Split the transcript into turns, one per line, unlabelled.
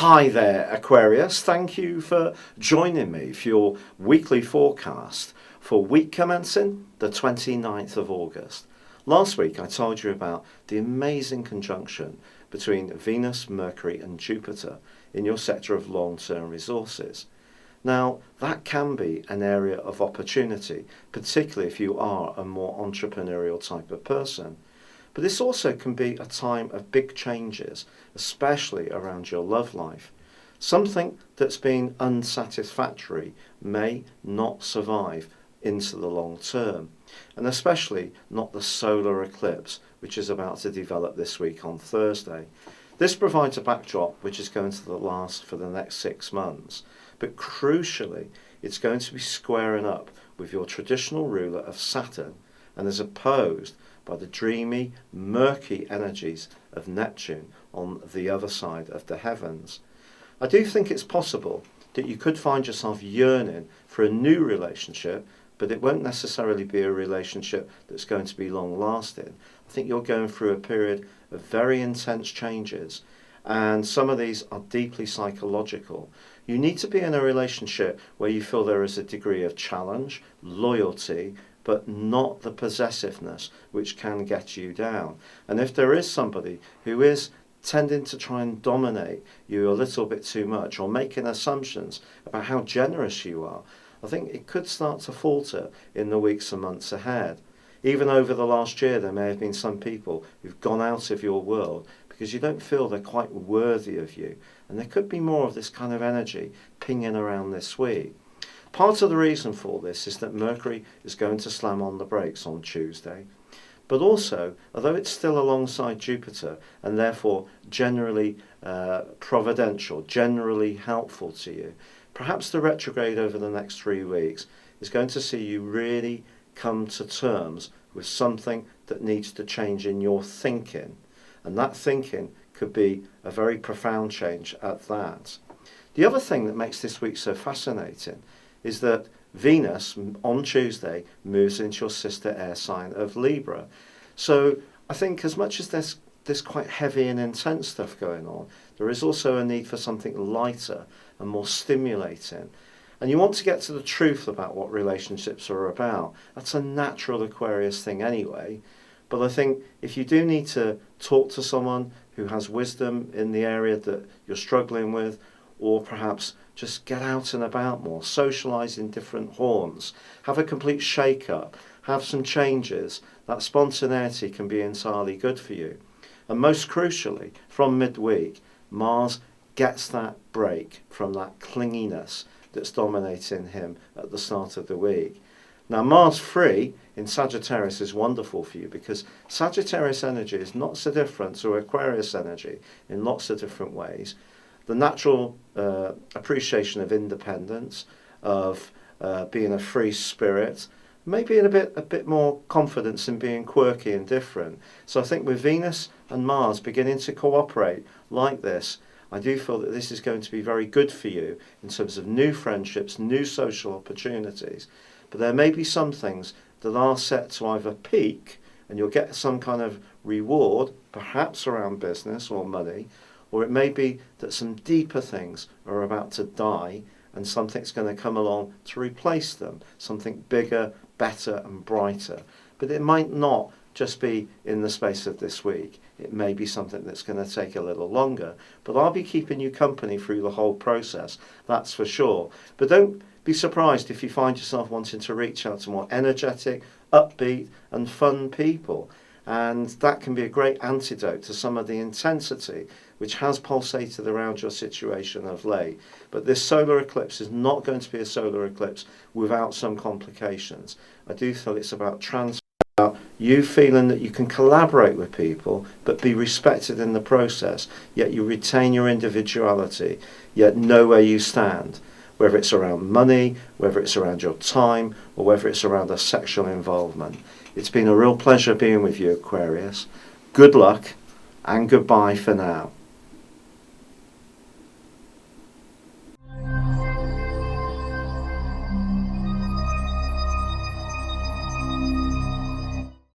Hi there, Aquarius. Thank you for joining me for your weekly forecast for week commencing the 29th of August. Last week I told you about the amazing conjunction between Venus, Mercury and Jupiter in your sector of long-term resources. Now, that can be an area of opportunity, particularly if you are a more entrepreneurial type of person. But this also can be a time of big changes, especially around your love life. Something that's been unsatisfactory may not survive into the long term, and especially not the solar eclipse, which is about to develop this week on Thursday. This provides a backdrop which is going to last for the next 6 months, but crucially, it's going to be squaring up with your traditional ruler of Saturn, and is opposed by the dreamy, murky energies of Neptune on the other side of the heavens. I do think it's possible that you could find yourself yearning for a new relationship, but it won't necessarily be a relationship that's going to be long lasting. I think you're going through a period of very intense changes, and some of these are deeply psychological. You need to be in a relationship where you feel there is a degree of challenge, loyalty, but not the possessiveness which can get you down. And if there is somebody who is tending to try and dominate you a little bit too much, or making assumptions about how generous you are, I think it could start to falter in the weeks and months ahead. Even over the last year, there may have been some people who've gone out of your world because you don't feel they're quite worthy of you. And there could be more of this kind of energy pinging around this week. Part of the reason for this is that Mercury is going to slam on the brakes on Tuesday. But also, although it's still alongside Jupiter and therefore generally providential, generally helpful to you, perhaps the retrograde over the next 3 weeks is going to see you really come to terms with something that needs to change in your thinking. And that thinking could be a very profound change at that. The other thing that makes this week so fascinating is that Venus on Tuesday moves into your sister air sign of Libra. So I think as much as there's quite heavy and intense stuff going on, there is also a need for something lighter and more stimulating. And you want to get to the truth about what relationships are about. That's a natural Aquarius thing anyway. But I think if you do need to talk to someone who has wisdom in the area that you're struggling with, or perhaps just get out and about more, socialise in different haunts, have a complete shake-up, have some changes, that spontaneity can be entirely good for you. And most crucially, from midweek, Mars gets that break from that clinginess that's dominating him at the start of the week. Now, Mars free in Sagittarius is wonderful for you, because Sagittarius energy is not so different to Aquarius energy in lots of different ways. The natural appreciation of independence, of being a free spirit, maybe a bit more confidence in being quirky and different. So I think with Venus and Mars beginning to cooperate like this, I do feel that this is going to be very good for you in terms of new friendships, new social opportunities. But there may be some things that are set to either peak, and you'll get some kind of reward, perhaps around business or money, or it may be that some deeper things are about to die and something's going to come along to replace them, something bigger, better and brighter. But it might not just be in the space of this week. It may be something that's going to take a little longer, but I'll be keeping you company through the whole process, that's for sure. But don't be surprised if you find yourself wanting to reach out to more energetic, upbeat and fun people. And that can be a great antidote to some of the intensity which has pulsated around your situation of late. But this solar eclipse is not going to be a solar eclipse without some complications. I do feel it's about you feeling that you can collaborate with people but be respected in the process, yet you retain your individuality, yet know where you stand, whether it's around money, whether it's around your time, or whether it's around a sexual involvement. It's been a real pleasure being with you, Aquarius. Good luck and goodbye for now.